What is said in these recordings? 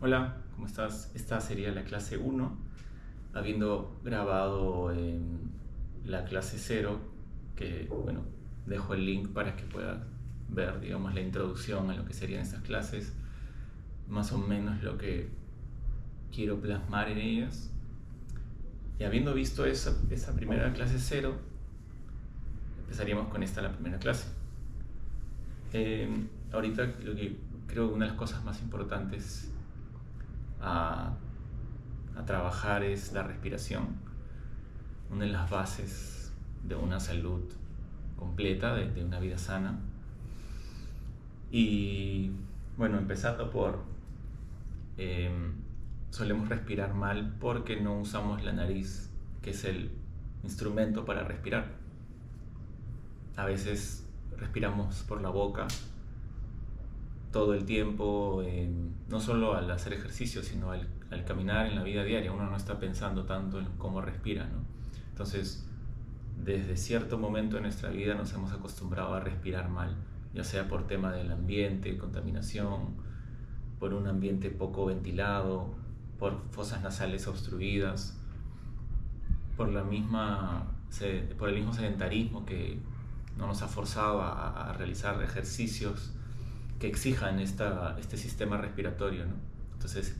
Hola, ¿cómo estás? Esta sería la clase uno, habiendo grabado en la clase cero, que bueno, dejo el link para que puedas ver, digamos, la introducción a lo que serían estas clases, más o menos lo que quiero plasmar en ellas. Y habiendo visto esa primera clase cero, empezaríamos con esta, la primera clase. Ahorita lo que creo que una de las cosas más importantes a trabajar es la respiración, una de las bases de una salud completa, de una vida sana. Y bueno, empezando por, eh, solemos respirar mal porque no usamos la nariz, que es el instrumento para respirar. A veces respiramos por la boca todo el tiempo, no solo al hacer ejercicio, sino al caminar en la vida diaria. Uno no está pensando tanto en cómo respira, ¿no? Entonces, desde cierto momento en nuestra vida nos hemos acostumbrado a respirar mal, ya sea por tema del ambiente, contaminación, por un ambiente poco ventilado, por fosas nasales obstruidas, por por el mismo sedentarismo que no nos ha forzado a realizar ejercicios que exijan este sistema respiratorio, ¿no? Entonces,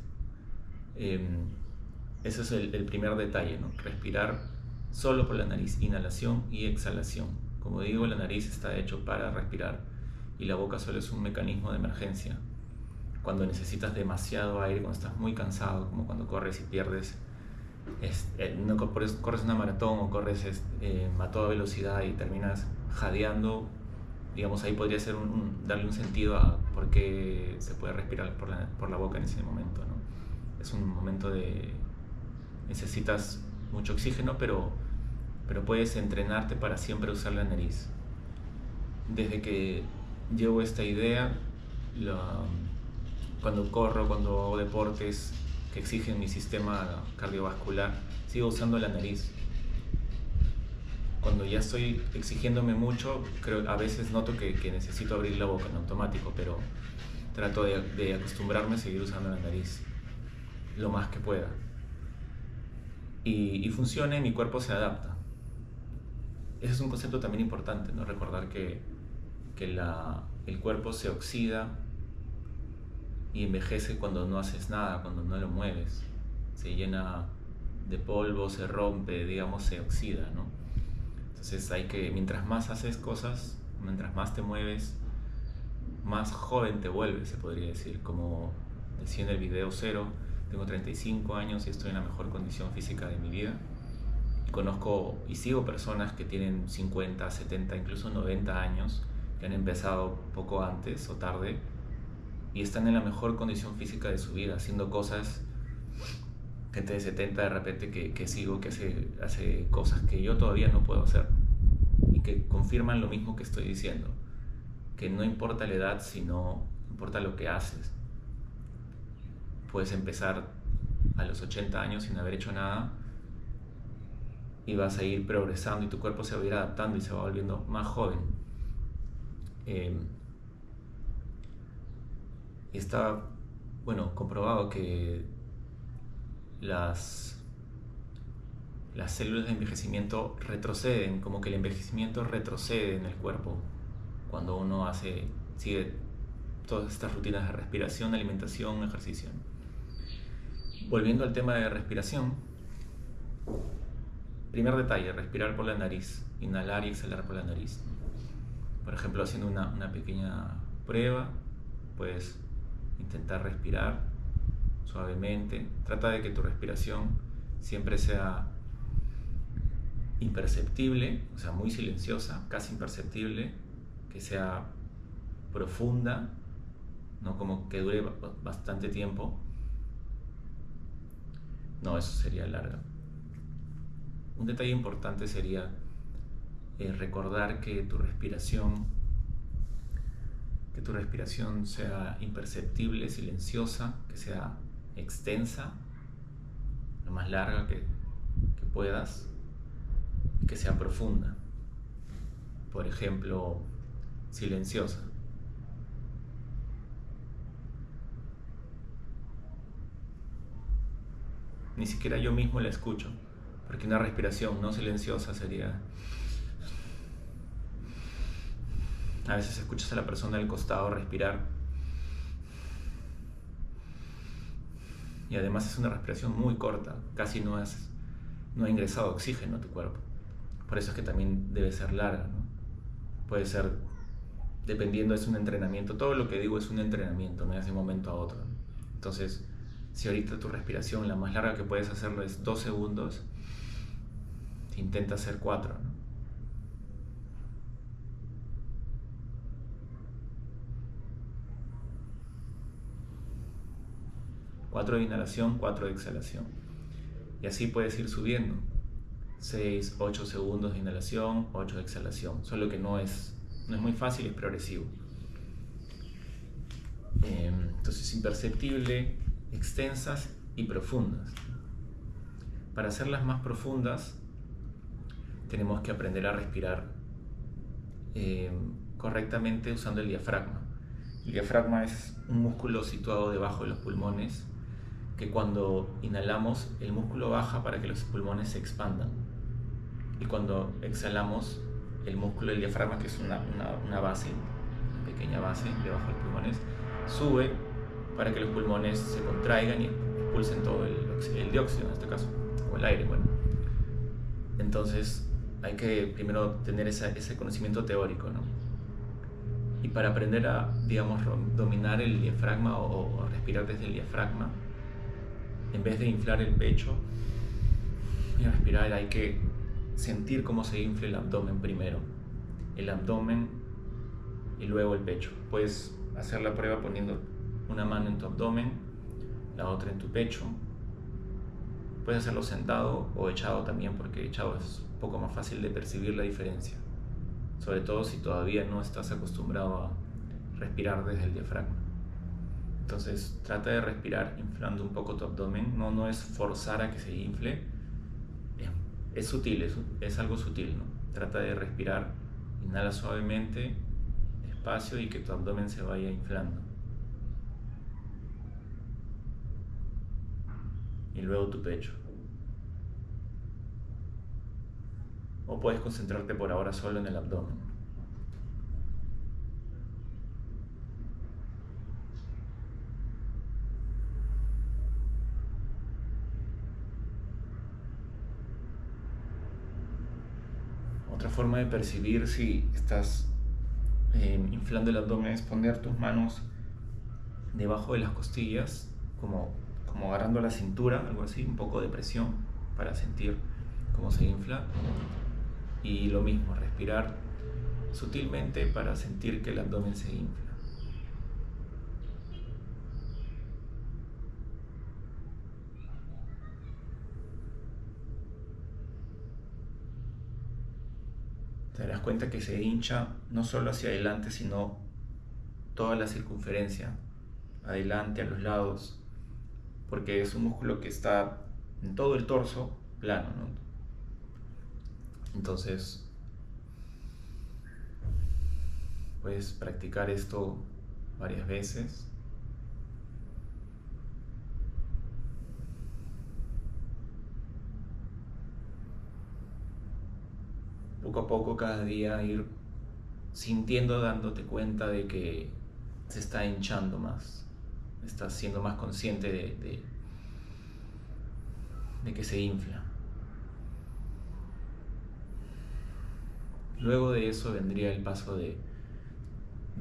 eh, ese es el primer detalle, ¿no? Respirar solo por la nariz, inhalación y exhalación. Como digo, la nariz está hecho para respirar y la boca solo es un mecanismo de emergencia. Cuando necesitas demasiado aire, cuando estás muy cansado, como cuando corres y pierdes, no corres una maratón o corres a toda velocidad y terminas jadeando, digamos, ahí podría ser darle un sentido a por qué se puede respirar por la boca en ese momento, ¿no? Es un momento de necesitas mucho oxígeno, pero puedes entrenarte para siempre usar la nariz. Desde que llevo esta idea, la, cuando corro, cuando hago deportes que exigen mi sistema cardiovascular, sigo usando la nariz. Cuando ya estoy exigiéndome mucho, creo, a veces noto que necesito abrir la boca en automático, pero trato de acostumbrarme a seguir usando la nariz lo más que pueda. Y funciona y mi cuerpo se adapta. Ese es un concepto también importante, ¿no? Recordar que el cuerpo se oxida y envejece cuando no haces nada, cuando no lo mueves. Se llena de polvo, se rompe, digamos, se oxida, ¿no? Entonces mientras más haces cosas, mientras más te mueves, más joven te vuelves, se podría decir. Como decía en el video cero, tengo 35 años y estoy en la mejor condición física de mi vida. Y conozco y sigo personas que tienen 50, 70, incluso 90 años, que han empezado poco antes o tarde y están en la mejor condición física de su vida, haciendo cosas. Gente de 70 de repente que sigo, que hace cosas que yo todavía no puedo hacer y que confirman lo mismo que estoy diciendo, que no importa la edad, sino importa lo que haces. Puedes empezar a los 80 años sin haber hecho nada y vas a ir progresando y tu cuerpo se va a ir adaptando y se va volviendo más joven. Y está, bueno, comprobado que las células de envejecimiento retroceden, como que el envejecimiento retrocede en el cuerpo cuando uno sigue todas estas rutinas de respiración, alimentación, ejercicio. Volviendo al tema de respiración, primer detalle, respirar por la nariz, inhalar y exhalar por la nariz. Por ejemplo, haciendo una pequeña prueba, puedes intentar respirar suavemente. Trata de que tu respiración siempre sea imperceptible, o sea, muy silenciosa, casi imperceptible, que sea profunda, no como que dure bastante tiempo. No, eso sería larga. Un detalle importante sería recordar que tu respiración sea imperceptible, silenciosa, que sea extensa, lo más larga que puedas, y que sea profunda. Por ejemplo, silenciosa. ni siquiera yo mismo la escucho, porque una respiración no silenciosa sería... A veces escuchas a la persona del costado respirar y además es una respiración muy corta, casi no ha ingresado oxígeno a tu cuerpo. Por eso es que también debe ser larga, ¿no? Puede ser, dependiendo, es un entrenamiento. Todo lo que digo es un entrenamiento, no es de un momento a otro. Entonces, si ahorita tu respiración, la más larga que puedes hacerlo es 2 segundos, intenta hacer 4, ¿no? 4 de inhalación, 4 de exhalación. Y así puedes ir subiendo. 6, 8 segundos de inhalación, 8 de exhalación. Solo que no es muy fácil, es progresivo. Entonces, imperceptible, extensas y profundas. Para hacerlas más profundas, tenemos que aprender a respirar correctamente usando el diafragma. El diafragma es un músculo situado debajo de los pulmones que cuando inhalamos el músculo baja para que los pulmones se expandan y cuando exhalamos el músculo del diafragma, que es una base, una pequeña base debajo de los pulmones, sube para que los pulmones se contraigan y expulsen todo el dióxido en este caso, o el aire. Bueno, entonces hay que primero tener ese conocimiento teórico, ¿no? Y para aprender a, digamos, dominar el diafragma o respirar desde el diafragma, en vez de inflar el pecho y respirar, hay que sentir cómo se infla el abdomen primero. El abdomen y luego el pecho. Puedes hacer la prueba poniendo una mano en tu abdomen, la otra en tu pecho. Puedes hacerlo sentado o echado también, porque echado es un poco más fácil de percibir la diferencia. Sobre todo si todavía no estás acostumbrado a respirar desde el diafragma. Entonces trata de respirar inflando un poco tu abdomen. No es forzar a que se infle. Es sutil, es algo sutil, ¿no? Trata de respirar, inhala suavemente, despacio y que tu abdomen se vaya inflando. Y luego tu pecho. O puedes concentrarte por ahora solo en el abdomen. Otra forma de percibir si estás inflando el abdomen es poner tus manos debajo de las costillas, como agarrando la cintura, algo así, un poco de presión para sentir cómo se infla. Y lo mismo, respirar sutilmente para sentir que el abdomen se infla. Te darás cuenta que se hincha no solo hacia adelante, sino toda la circunferencia, adelante, a los lados, porque es un músculo que está en todo el torso plano, ¿no? Entonces, puedes practicar esto varias veces. Poco a poco, cada día, ir sintiendo, dándote cuenta de que se está hinchando más. Estás siendo más consciente de que se infla. Luego de eso vendría el paso de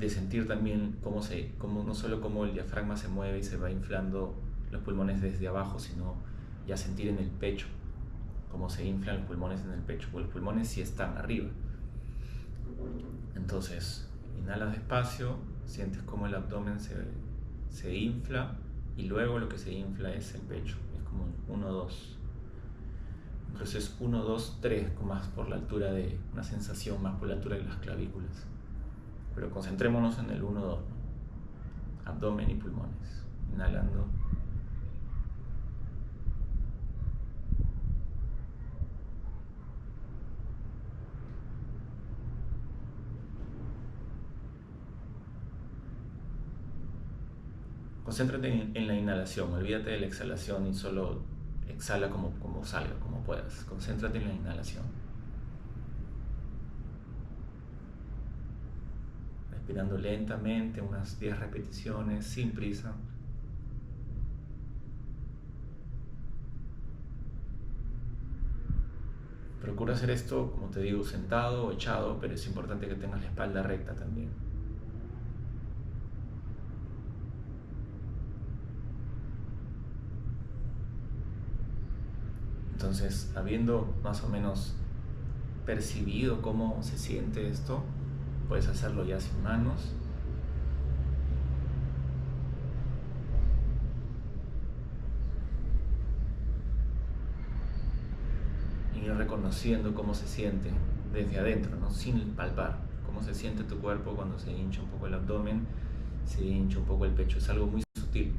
sentir también no solo cómo el diafragma se mueve y se va inflando los pulmones desde abajo, sino ya sentir en el pecho cómo se inflan los pulmones en el pecho, porque los pulmones sí están arriba. Entonces, inhalas despacio, sientes cómo el abdomen se infla y luego lo que se infla es el pecho. Es como un 1, 2. Entonces 1, 2, 3, más por la altura una sensación más por la altura de las clavículas. Pero concentrémonos en el 1, 2, ¿no? Abdomen y pulmones. Inhalando. Concéntrate en la inhalación, olvídate de la exhalación y solo exhala como salga, como puedas. Concéntrate en la inhalación. Respirando lentamente, unas 10 repeticiones, sin prisa. Procura hacer esto, como te digo, sentado o echado, pero es importante que tengas la espalda recta también. Entonces, habiendo más o menos percibido cómo se siente esto, puedes hacerlo ya sin manos. Y ir reconociendo cómo se siente desde adentro, ¿no? Sin palpar. Cómo se siente tu cuerpo cuando se hincha un poco el abdomen, se hincha un poco el pecho. Es algo muy sutil.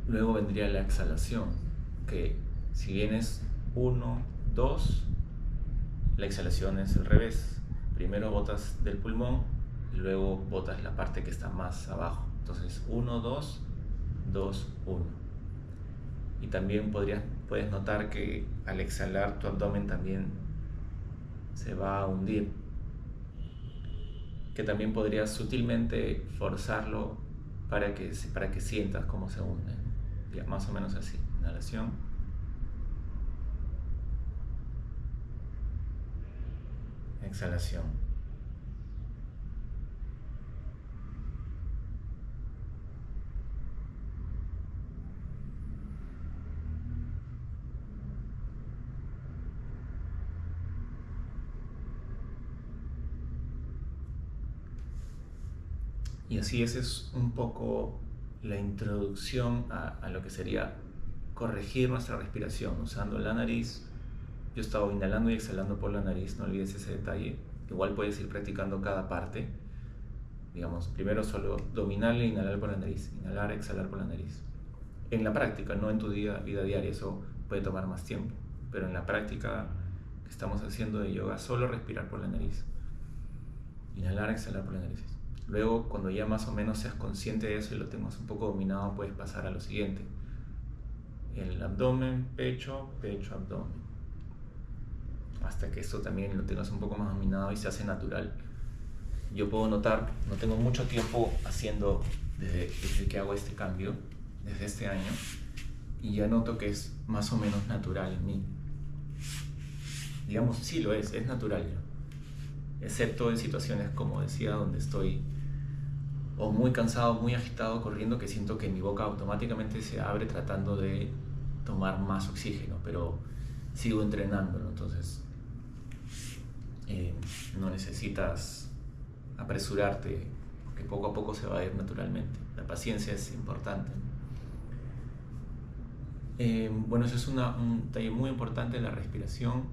Luego vendría la exhalación, que si bien es 1, 2, la exhalación es al revés. Primero botas del pulmón y luego botas la parte que está más abajo. Entonces 1, 2, 2, 1. Y también puedes notar que al exhalar tu abdomen también se va a hundir. Que también podrías sutilmente forzarlo para que sientas cómo se hunde. Ya, más o menos así. Inhalación. Exhalación. Y así esa es un poco la introducción a lo que sería corregir nuestra respiración usando la nariz. Yo he estado inhalando y exhalando por la nariz, no olvides ese detalle. Igual puedes ir practicando cada parte. Digamos, primero solo dominar e inhalar por la nariz, inhalar, exhalar por la nariz. En la práctica, no en tu vida diaria, eso puede tomar más tiempo, pero en la práctica que estamos haciendo de yoga, solo respirar por la nariz. Inhalar, exhalar por la nariz. Luego, cuando ya más o menos seas consciente de eso y lo tengas un poco dominado, puedes pasar a lo siguiente. El abdomen, pecho, pecho, abdomen. Hasta que esto también lo tengas un poco más dominado y se hace natural. Yo puedo notar, no tengo mucho tiempo haciendo desde que hago este cambio, desde este año, y ya noto que es más o menos natural en mí. Digamos, sí lo es natural ya. Excepto en situaciones, como decía, donde estoy o muy cansado, muy agitado, corriendo, que siento que mi boca automáticamente se abre tratando de tomar más oxígeno, pero sigo entrenándolo, entonces no necesitas apresurarte, porque poco a poco se va a ir naturalmente. La paciencia es importante. Bueno, eso es un detalle muy importante, la respiración.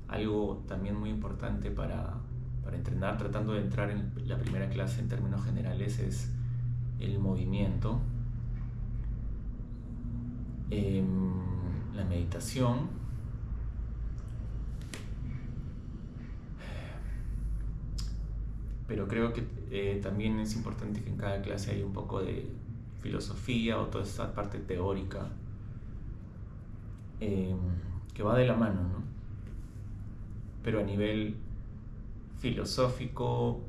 Algo también muy importante para entrenar, tratando de entrar en la primera clase en términos generales, es el movimiento, la meditación, pero creo que también es importante que en cada clase haya un poco de filosofía o toda esta parte teórica que va de la mano, ¿no? Pero a nivel filosófico,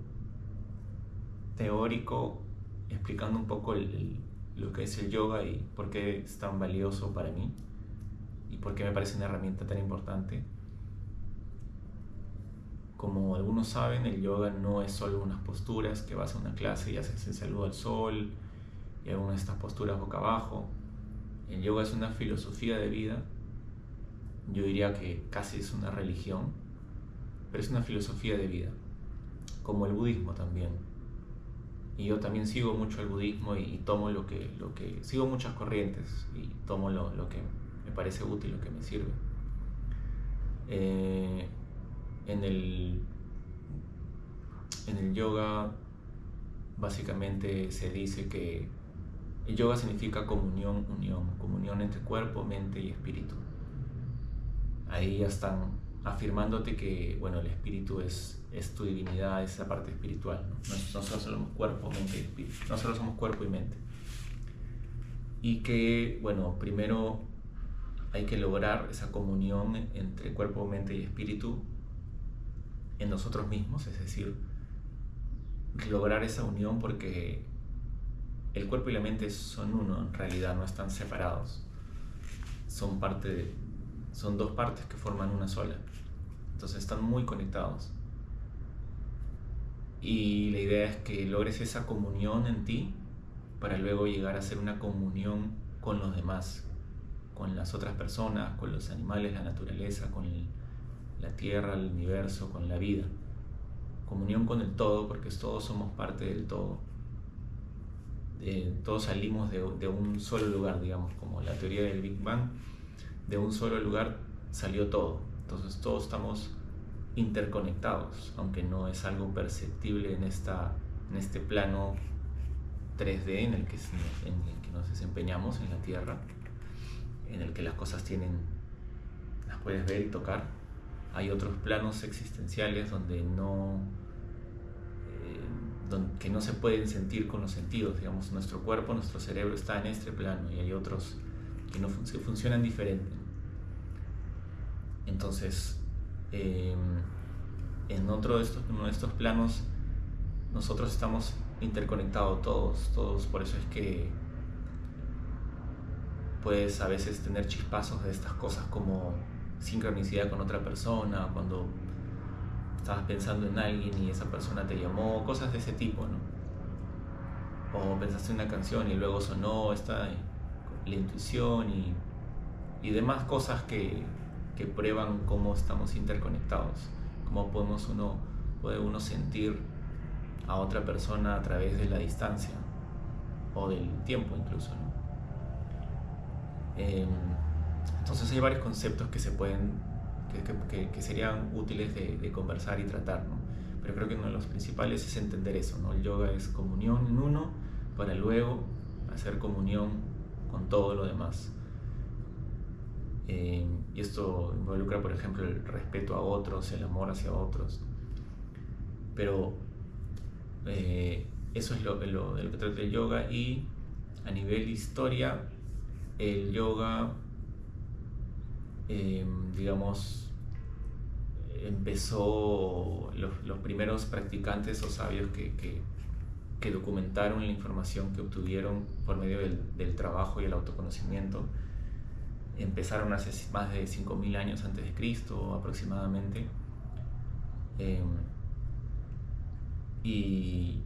teórico, explicando un poco lo que es el yoga y por qué es tan valioso para mí y por qué me parece una herramienta tan importante. Como algunos saben, el yoga no es solo unas posturas que vas a una clase y haces el saludo al sol y algunas de estas posturas boca abajo. El yoga es una filosofía de vida. Yo diría que casi es una religión, pero es una filosofía de vida, como el budismo también. Y yo también sigo mucho el budismo y tomo lo que sigo muchas corrientes y tomo lo que me parece útil, lo que me sirve. En el yoga básicamente se dice que el yoga significa comunión entre cuerpo, mente y espíritu. Ahí ya están afirmándote que, bueno, el espíritu es tu divinidad, es la parte espiritual, ¿no? No solo somos cuerpo, mente y espíritu, no solo somos cuerpo y mente. y que, bueno, primero hay que lograr esa comunión entre cuerpo, mente y espíritu en nosotros mismos, es decir, lograr esa unión, porque el cuerpo y la mente son uno, en realidad no están separados, son son dos partes que forman una sola, entonces están muy conectados. Y la idea es que logres esa comunión en ti para luego llegar a ser una comunión con los demás, con las otras personas, con los animales, la naturaleza, con la tierra, el universo, con la vida. Comunión con el todo, porque todos somos parte del todo. Todos salimos de un solo lugar, digamos, como la teoría del Big Bang, de un solo lugar salió todo. Entonces todos estamos interconectados, aunque no es algo perceptible en este plano 3D en el que nos desempeñamos en la Tierra, en el que las cosas las puedes ver y tocar. Hay otros planos existenciales donde que no se pueden sentir con los sentidos, digamos, nuestro cuerpo, nuestro cerebro está en este plano, y hay otros que que funcionan diferente. Entonces, en uno de estos planos nosotros estamos interconectados todos, por eso es que puedes a veces tener chispazos de estas cosas como sincronicidad con otra persona, cuando estabas pensando en alguien y esa persona te llamó, cosas de ese tipo, ¿no? O pensaste en una canción y luego sonó la intuición y demás cosas que prueban cómo estamos interconectados, cómo puede uno sentir a otra persona a través de la distancia o del tiempo incluso, ¿no? Entonces hay varios conceptos que serían útiles de conversar y tratar, ¿no? Pero creo que uno de los principales es entender eso, ¿no? El yoga es comunión en uno para luego hacer comunión con todo lo demás. Y esto involucra, por ejemplo, el respeto a otros, el amor hacia otros. Pero eso es de lo que trata el yoga. Y a nivel historia, el yoga, digamos, empezó los primeros practicantes o sabios que documentaron la información que obtuvieron por medio del trabajo y el autoconocimiento. Empezaron hace más de 5.000 años antes de Cristo aproximadamente, y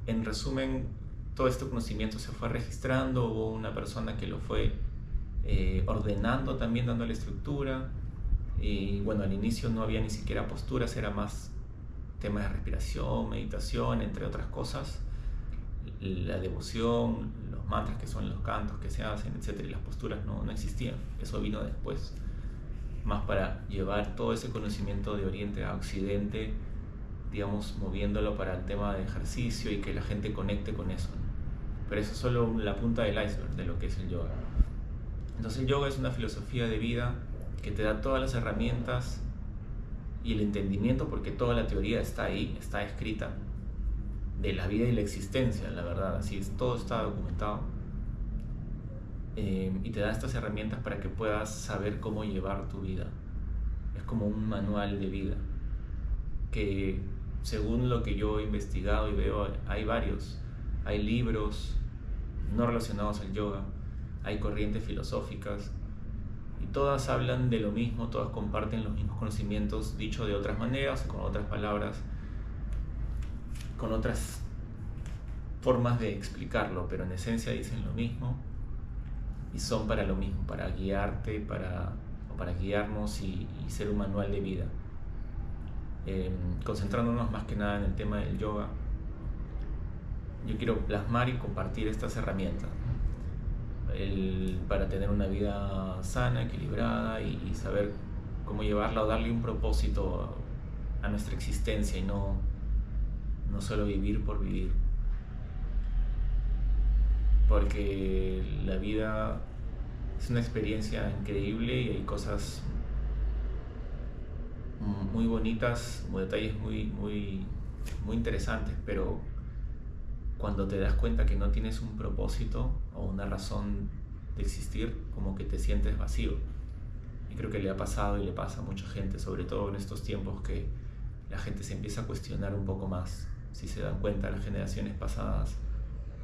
en resumen todo este conocimiento se fue registrando, hubo una persona que lo fue ordenando también, dándole estructura, y bueno, al inicio no había ni siquiera posturas, era más temas de respiración, meditación, entre otras cosas, la devoción, los mantras que son los cantos que se hacen, etc. Y las posturas no existían, eso vino después, más para llevar todo ese conocimiento de Oriente a Occidente, digamos, moviéndolo para el tema de ejercicio y que la gente conecte con eso, ¿no? Pero eso es solo la punta del iceberg de lo que es el yoga. Entonces el yoga es una filosofía de vida que te da todas las herramientas y el entendimiento, porque toda la teoría está ahí, está escrita, de la vida y la existencia, la verdad, así es, todo está documentado, y te da estas herramientas para que puedas saber cómo llevar tu vida. Es como un manual de vida que, según lo que yo he investigado y veo, hay libros no relacionados al yoga, hay corrientes filosóficas y todas hablan de lo mismo, todas comparten los mismos conocimientos, dicho de otras maneras, con otras palabras, con otras formas de explicarlo, pero en esencia dicen lo mismo y son para lo mismo, para guiarte, para guiarnos y ser un manual de vida. Concentrándonos más que nada en el tema del yoga, yo quiero plasmar y compartir estas herramientas, para tener una vida sana, equilibrada y saber cómo llevarla o darle un propósito a nuestra existencia y no solo vivir por vivir, porque la vida es una experiencia increíble y hay cosas muy bonitas, detalles muy interesantes, pero cuando te das cuenta que no tienes un propósito o una razón de existir, como que te sientes vacío. Y creo que le ha pasado y le pasa a mucha gente, sobre todo en estos tiempos que la gente se empieza a cuestionar un poco más. Si se dan cuenta, las generaciones pasadas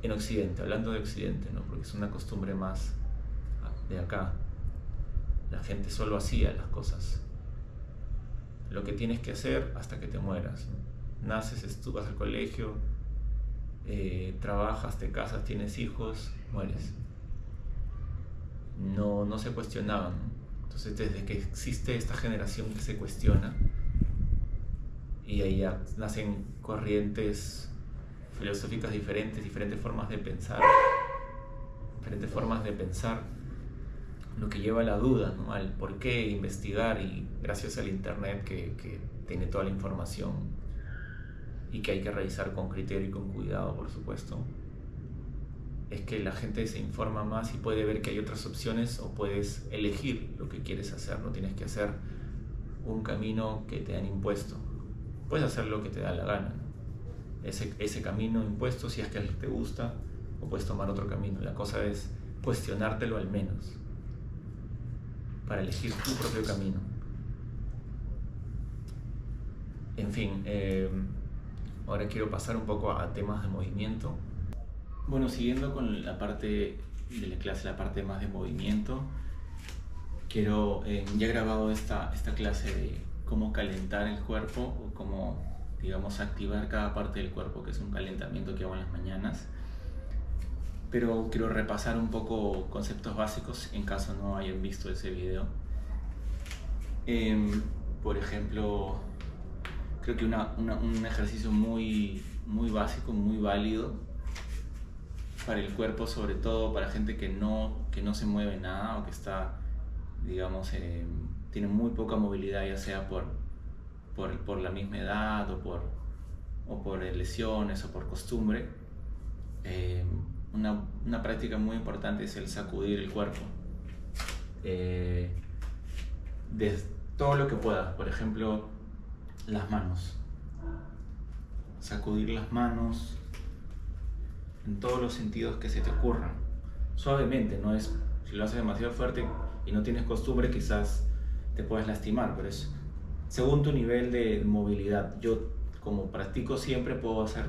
en Occidente, hablando de Occidente, ¿no? Porque es una costumbre más de acá, la gente solo hacía las cosas, lo que tienes que hacer hasta que te mueras, ¿no? Naces, tú vas al colegio, trabajas, te casas, tienes hijos, mueres. No se cuestionaban, ¿no? Entonces, desde que existe esta generación que se cuestiona, y ahí ya nacen corrientes filosóficas diferentes formas de pensar, lo que lleva a la duda, ¿no? Al por qué investigar, y gracias al internet que tiene toda la información y que hay que revisar con criterio y con cuidado, por supuesto, es que la gente se informa más y puede ver que hay otras opciones, o puedes elegir lo que quieres hacer. No tienes que hacer un camino que te han impuesto, puedes hacer lo que te da la gana, ¿no? Ese camino impuesto, si es que te gusta, o puedes tomar otro camino. La cosa es cuestionártelo al menos, para elegir tu propio camino. En fin, ahora quiero pasar un poco a temas de movimiento. Bueno, siguiendo con la parte de la clase, la parte más de movimiento, quiero, ya he grabado esta clase de cómo calentar el cuerpo, o cómo, digamos, activar cada parte del cuerpo, que es un calentamiento que hago en las mañanas. Pero quiero repasar un poco conceptos básicos en caso no hayan visto ese video. Por ejemplo, creo que un ejercicio muy básico, muy válido para el cuerpo, sobre todo para gente que no se mueve nada, o que está, digamos, tiene muy poca movilidad, ya sea por la misma edad, o por lesiones, o por costumbre. Una práctica muy importante es el sacudir el cuerpo, de todo lo que puedas. Por ejemplo, las manos, sacudir las manos en todos los sentidos que se te ocurran, suavemente. No es, si lo haces demasiado fuerte y no tienes costumbre, quizás te puedes lastimar, pero es según tu nivel de movilidad. Yo, como practico siempre, puedo hacer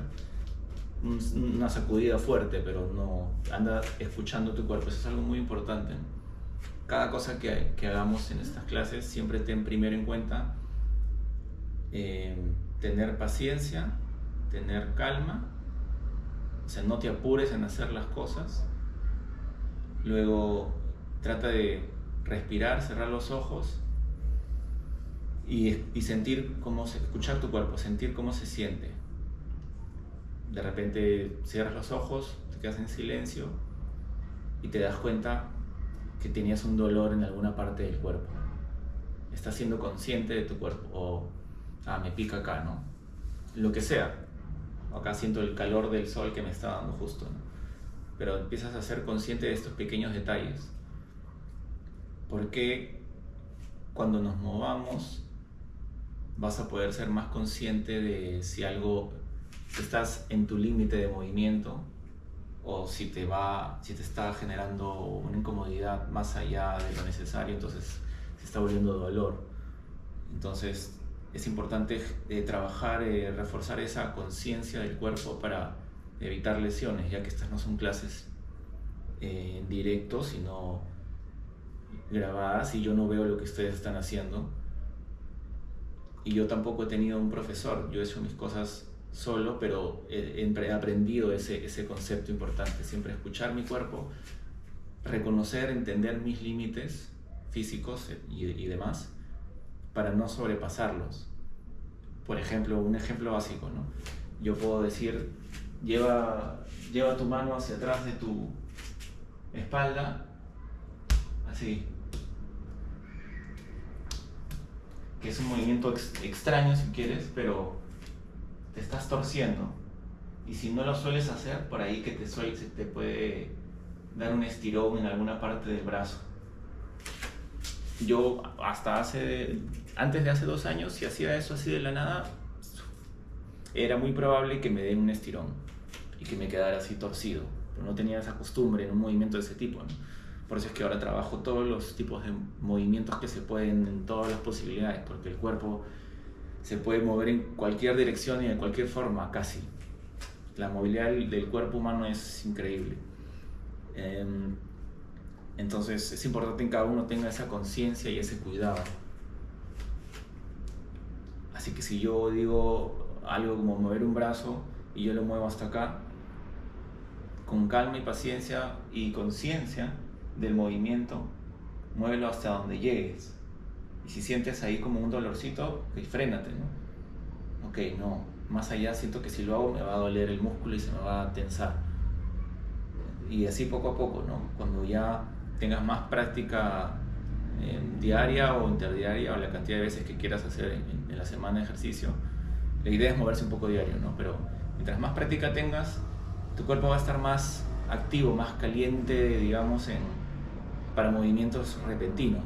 una sacudida fuerte, pero no, anda escuchando tu cuerpo. Eso es algo muy importante. Cada cosa que hagamos en estas clases, siempre ten primero en cuenta tener paciencia, tener calma, o sea, no te apures en hacer las cosas. Luego trata de respirar, cerrar los ojos y sentir escuchar tu cuerpo, sentir cómo se siente. De repente cierras los ojos, te quedas en silencio y te das cuenta que tenías un dolor en alguna parte del cuerpo. Estás siendo consciente de tu cuerpo, o me pica acá, ¿no? Lo que sea. Acá siento el calor del sol que me está dando justo, ¿no? Pero empiezas a ser consciente de estos pequeños detalles. Porque cuando nos movamos vas a poder ser más consciente de si estás en tu límite de movimiento, o si te está generando una incomodidad más allá de lo necesario, entonces se está volviendo dolor. Entonces es importante trabajar, reforzar esa conciencia del cuerpo para evitar lesiones, ya que estas no son clases en directo, sino grabadas, y yo no veo lo que ustedes están haciendo, y yo tampoco he tenido un profesor. Yo he hecho mis cosas solo, pero he aprendido ese concepto importante: siempre escuchar mi cuerpo, reconocer, entender mis límites físicos y demás, para no sobrepasarlos. Por ejemplo, un ejemplo básico, ¿no? Yo puedo decir: lleva tu mano hacia atrás de tu espalda, así, que es un movimiento extraño si quieres, pero te estás torciendo, y si no lo sueles hacer, por ahí que se te puede dar un estirón en alguna parte del brazo. Yo antes de hace 2 años, si hacía eso así de la nada, era muy probable que me den un estirón. y que me quedara así torcido. Pero no tenía esa costumbre en un movimiento de ese tipo, ¿no? Por eso es que ahora trabajo todos los tipos de movimientos que se pueden, en todas las posibilidades, porque el cuerpo se puede mover en cualquier dirección y de cualquier forma, casi. La movilidad del cuerpo humano es increíble. Entonces es importante que cada uno tenga esa conciencia y ese cuidado. Así que si yo digo algo como mover un brazo y yo lo muevo hasta acá, con calma y paciencia y conciencia del movimiento, muévelo hasta donde llegues. Y si sientes ahí como un dolorcito, okay, frénate, ¿no? Ok, no, más allá siento que si lo hago me va a doler el músculo y se me va a tensar. Y así poco a poco, ¿no? Cuando ya tengas más práctica diaria o interdiaria, o la cantidad de veces que quieras hacer en la semana de ejercicio, la idea es moverse un poco diario, ¿no? Pero mientras más práctica tengas, tu cuerpo va a estar más activo, más caliente, digamos, para movimientos repentinos.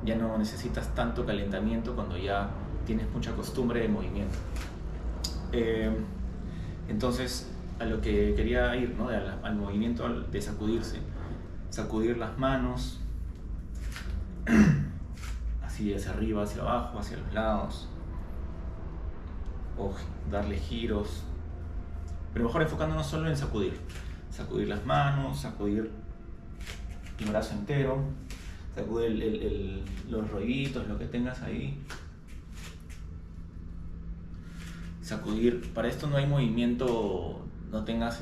Ya no necesitas tanto calentamiento cuando ya tienes mucha costumbre de movimiento. Entonces, a lo que quería ir, ¿no? Al movimiento de sacudirse. Sacudir las manos, así hacia arriba, hacia abajo, hacia los lados, o darle giros, pero mejor enfocándonos solo en sacudir. Sacudir las manos, sacudir el brazo entero, sacudir los rollitos, lo que tengas ahí. Sacudir, para esto no hay movimiento, no tengas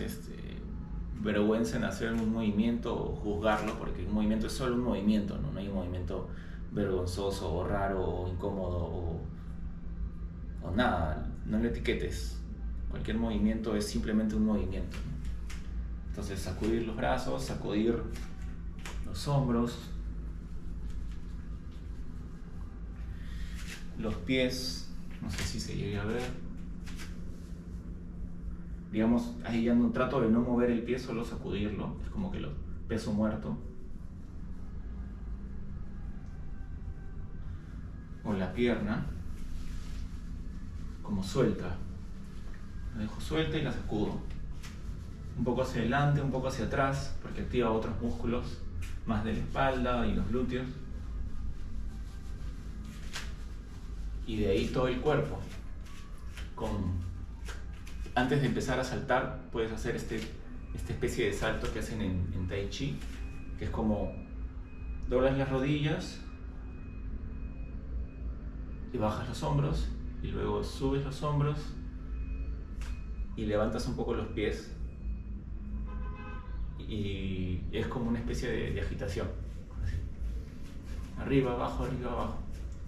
vergüenza en hacer un movimiento o juzgarlo, porque un movimiento es solo un movimiento, ¿no? No hay un movimiento vergonzoso o raro o incómodo o nada, no le etiquetes. Cualquier movimiento es simplemente un movimiento, ¿no? Entonces sacudir los brazos, sacudir los hombros, los pies, no sé si se llega a ver. Digamos, ahí ya no trato de no mover el pie, solo sacudirlo, es como que lo peso muerto. O la pierna, como suelta. La dejo suelta y la sacudo. Un poco hacia adelante, un poco hacia atrás, porque activa otros músculos, más de la espalda y los glúteos. Y de ahí todo el cuerpo. Antes de empezar a saltar, puedes hacer esta especie de salto que hacen en Tai Chi, que es como doblas las rodillas y bajas los hombros, y luego subes los hombros y levantas un poco los pies, y es como una especie de agitación, así. Arriba, abajo,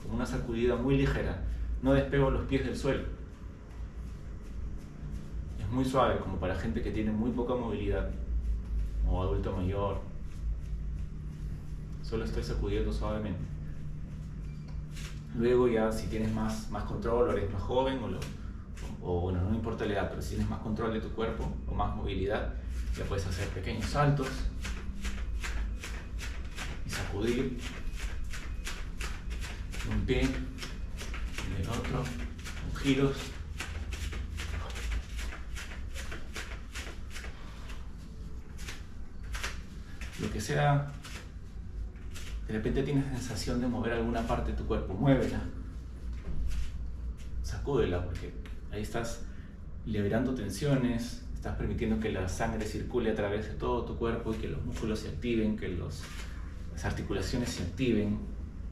como una sacudida muy ligera. No despego los pies del suelo. Muy suave, como para gente que tiene muy poca movilidad o adulto mayor. Solo estoy sacudiendo suavemente. Luego ya si tienes más control, o eres más joven o bueno, no importa la edad, pero si tienes más control de tu cuerpo o más movilidad, ya puedes hacer pequeños saltos y sacudir un pie y el otro, con giros. Lo que sea, de repente tienes la sensación de mover alguna parte de tu cuerpo, muévela, sacúdela, porque ahí estás liberando tensiones, estás permitiendo que la sangre circule a través de todo tu cuerpo y que los músculos se activen, que las articulaciones se activen,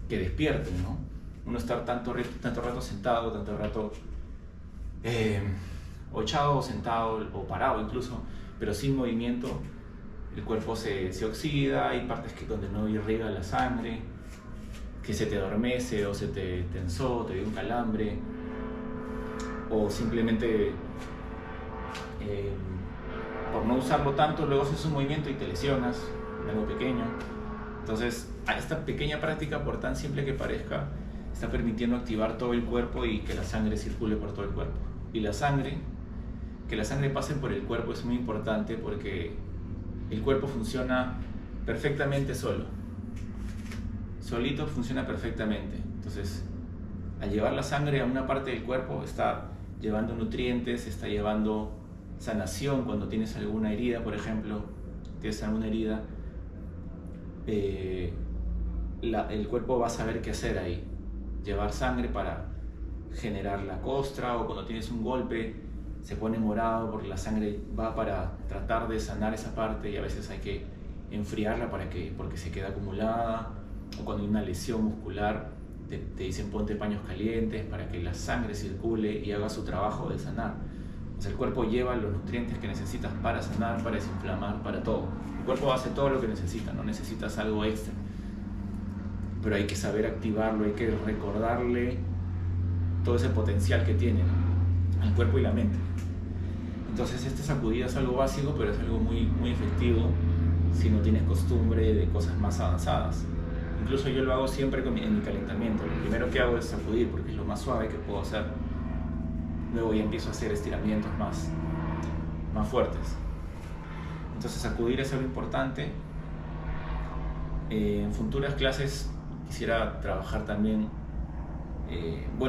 que despierten, ¿no? Uno estar tanto rato sentado, tanto rato o echado o sentado o parado incluso, pero sin movimiento, el cuerpo se oxida, hay partes donde no irriga la sangre, que se te adormece o se te tensó, te dio un calambre, o simplemente por no usarlo tanto luego haces un movimiento y te lesionas en algo pequeño. Entonces esta pequeña práctica, por tan simple que parezca, está permitiendo activar todo el cuerpo y que la sangre circule por todo el cuerpo. Y que la sangre pase por el cuerpo es muy importante, porque el cuerpo funciona perfectamente solo. Solito funciona perfectamente. Entonces, al llevar la sangre a una parte del cuerpo, está llevando nutrientes, está llevando sanación cuando tienes alguna herida, por ejemplo, tienes alguna herida, el cuerpo va a saber qué hacer ahí, llevar sangre para generar la costra, o cuando tienes un golpe se pone morado porque la sangre va para tratar de sanar esa parte, y a veces hay que enfriarla porque se queda acumulada, o cuando hay una lesión muscular te dicen ponte paños calientes para que la sangre circule y haga su trabajo de sanar. O sea, el cuerpo lleva los nutrientes que necesitas para sanar, para desinflamar, para todo. El cuerpo hace todo lo que necesita, no necesitas algo extra. Pero hay que saber activarlo, hay que recordarle todo ese potencial que tiene, ¿no?, el cuerpo y la mente. Entonces esta sacudida es algo básico, pero es algo muy, muy efectivo si no tienes costumbre de cosas más avanzadas. Incluso yo lo hago siempre en mi calentamiento. Lo primero que hago es sacudir porque es lo más suave que puedo hacer. Luego ya empiezo a hacer estiramientos más fuertes. Entonces sacudir es algo importante. En futuras clases quisiera trabajar también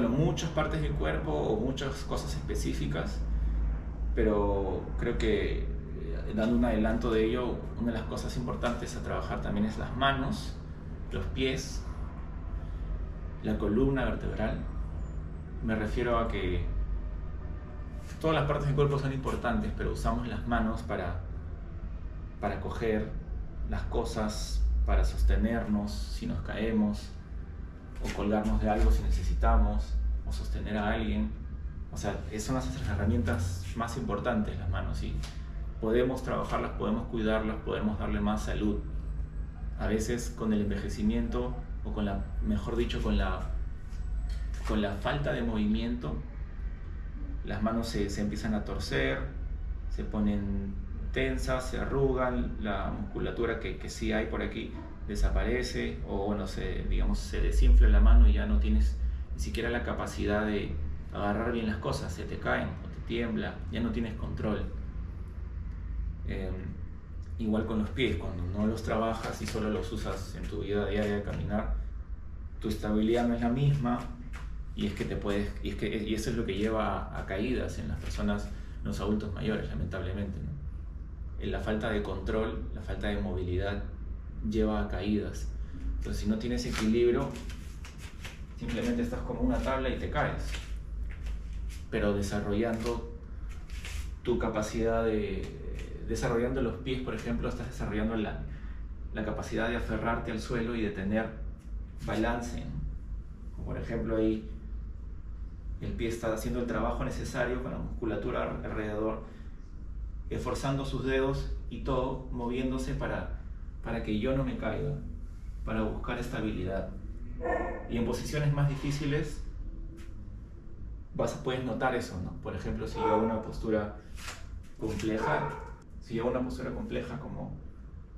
muchas partes del cuerpo o muchas cosas específicas, pero creo que dando un adelanto de ello, una de las cosas importantes a trabajar también es las manos, los pies, la columna vertebral. Me refiero a que todas las partes del cuerpo son importantes, pero usamos las manos para coger las cosas, para sostenernos si nos caemos, o colgarnos de algo si necesitamos, o sostener a alguien. O sea, son las herramientas más importantes, las manos, y podemos trabajarlas, podemos cuidarlas, podemos darle más salud. A veces con el envejecimiento, o con la falta de movimiento, las manos se empiezan a torcer, se ponen tensas, se arrugan, la musculatura que sí hay por aquí desaparece, o se desinfla la mano y ya no tienes ni siquiera la capacidad de agarrar bien las cosas, se te caen o te tiembla, ya no tienes control. Igual con los pies, cuando no los trabajas y solo los usas en tu vida diaria de caminar, tu estabilidad no es la misma, y eso es lo que lleva a caídas en las personas, en los adultos mayores, lamentablemente, ¿no? La falta de control, la falta de movilidad lleva a caídas. Entonces, si no tienes equilibrio, simplemente estás como una tabla y te caes. Pero desarrollando tu capacidad desarrollando los pies, por ejemplo, estás desarrollando la capacidad de aferrarte al suelo y de tener balance, ¿no? Como por ejemplo, ahí el pie está haciendo el trabajo necesario con la musculatura alrededor, esforzando sus dedos y todo, moviéndose para que yo no me caiga, para buscar estabilidad. Y en posiciones más difíciles puedes notar eso, ¿no? Por ejemplo, si yo hago una postura compleja,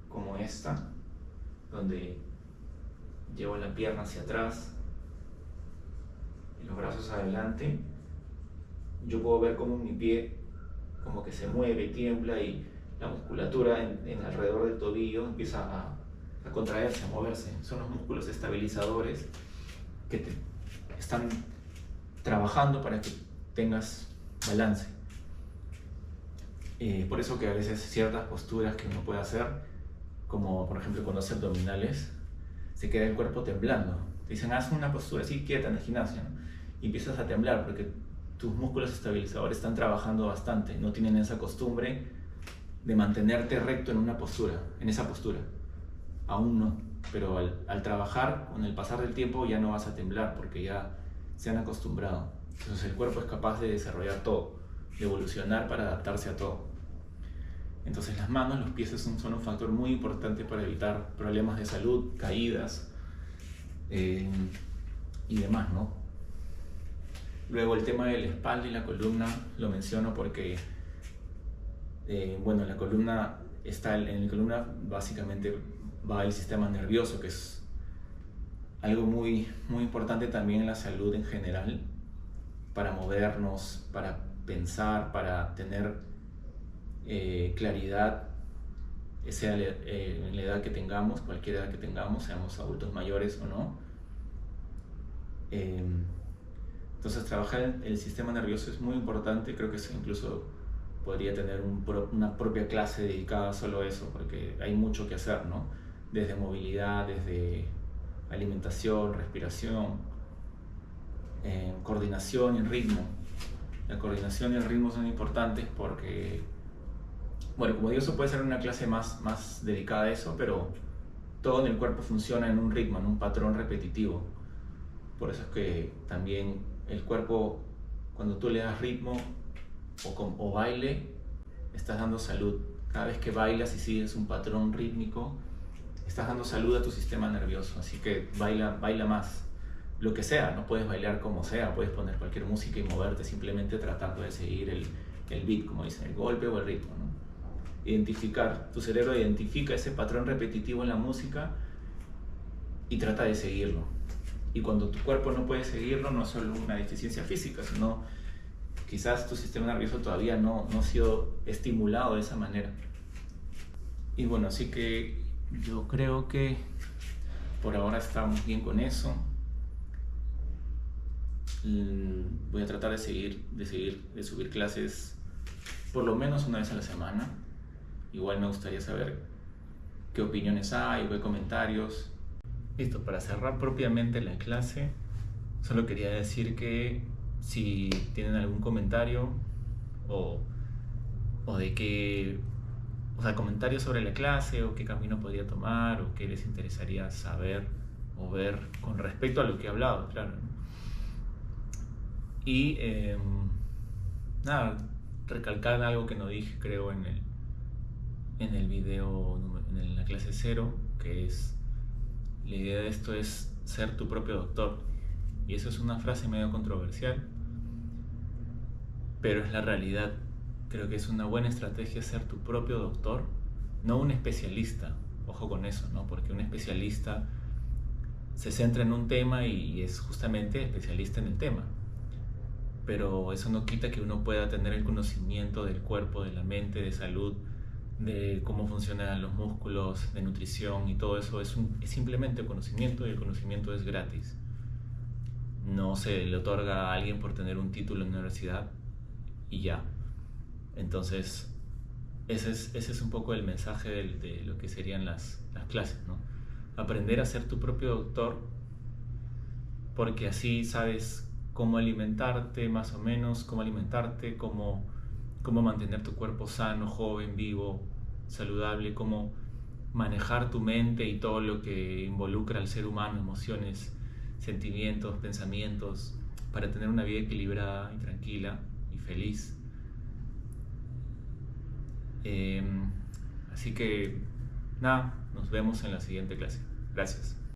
como esta, donde llevo la pierna hacia atrás y los brazos adelante, yo puedo ver cómo mi pie como que se mueve, tiembla, y la musculatura en alrededor del tobillo empieza a contraerse, a moverse. Son los músculos estabilizadores que te están trabajando para que tengas balance. Por eso que a veces ciertas posturas que uno puede hacer, como por ejemplo cuando hace abdominales, se queda el cuerpo temblando. Te dicen, haz una postura así quieta en el gimnasio, ¿no? Y empiezas a temblar porque tus músculos estabilizadores están trabajando bastante, no tienen esa costumbre de mantenerte recto en esa postura. Aún no, pero al trabajar, con el pasar del tiempo, ya no vas a temblar porque ya se han acostumbrado. Entonces el cuerpo es capaz de desarrollar todo, de evolucionar para adaptarse a todo. Entonces las manos, los pies son un factor muy importante para evitar problemas de salud, caídas y demás, ¿no? Luego el tema de la espalda y la columna lo menciono porque en la columna básicamente va el sistema nervioso, que es algo muy, muy importante también en la salud en general, para movernos, para pensar, para tener claridad, sea en la edad que tengamos, cualquier edad que tengamos, seamos adultos mayores o no. Entonces trabajar el sistema nervioso es muy importante. Creo que es incluso podría tener una propia clase dedicada solo a eso, porque hay mucho que hacer, ¿no? Desde movilidad, desde alimentación, respiración, coordinación y ritmo. La coordinación y el ritmo son importantes porque, bueno, como digo, eso puede ser una clase más dedicada a eso, pero todo en el cuerpo funciona en un ritmo, en un patrón repetitivo. Por eso es que también el cuerpo, cuando tú le das ritmo o baile, estás dando salud. Cada vez que bailas y sigues un patrón rítmico, estás dando salud a tu sistema nervioso. Así que baila más. Lo que sea, no puedes bailar como sea, puedes poner cualquier música y moverte simplemente tratando de seguir el beat, como dicen, el golpe o el ritmo, ¿no? Identificar, tu cerebro identifica ese patrón repetitivo en la música y trata de seguirlo. Y cuando tu cuerpo no puede seguirlo, no es solo una deficiencia física, sino quizás tu sistema nervioso todavía no ha sido estimulado de esa manera. Y bueno, así que yo creo que por ahora estamos bien con eso. Voy a tratar de subir clases por lo menos una vez a la semana. Igual me gustaría saber qué opiniones hay, qué comentarios. Listo, para cerrar propiamente la clase, solo quería decir que si tienen algún comentario o de qué, o sea, comentarios sobre la clase o qué camino podría tomar o qué les interesaría saber o ver con respecto a lo que he hablado, claro. Y nada, recalcar algo que no dije, creo, en el video, en la clase 0, que es, la idea de esto es ser tu propio doctor. Y eso es una frase medio controversial, pero es la realidad. Creo que es una buena estrategia ser tu propio doctor, no un especialista. Ojo con eso, ¿no? Porque un especialista se centra en un tema y es justamente especialista en el tema. Pero eso no quita que uno pueda tener el conocimiento del cuerpo, de la mente, de salud, de cómo funcionan los músculos, de nutrición y todo eso. Es simplemente conocimiento y el conocimiento es gratis. No se le otorga a alguien por tener un título en la universidad y ya. Entonces, ese es un poco el mensaje de lo que serían las clases, ¿no? Aprender a ser tu propio doctor, porque así sabes cómo alimentarte, más o menos, cómo mantener tu cuerpo sano, joven, vivo, saludable, cómo manejar tu mente y todo lo que involucra al ser humano, emociones, sentimientos, pensamientos, para tener una vida equilibrada y tranquila y feliz. Así que nada, nos vemos en la siguiente clase. Gracias.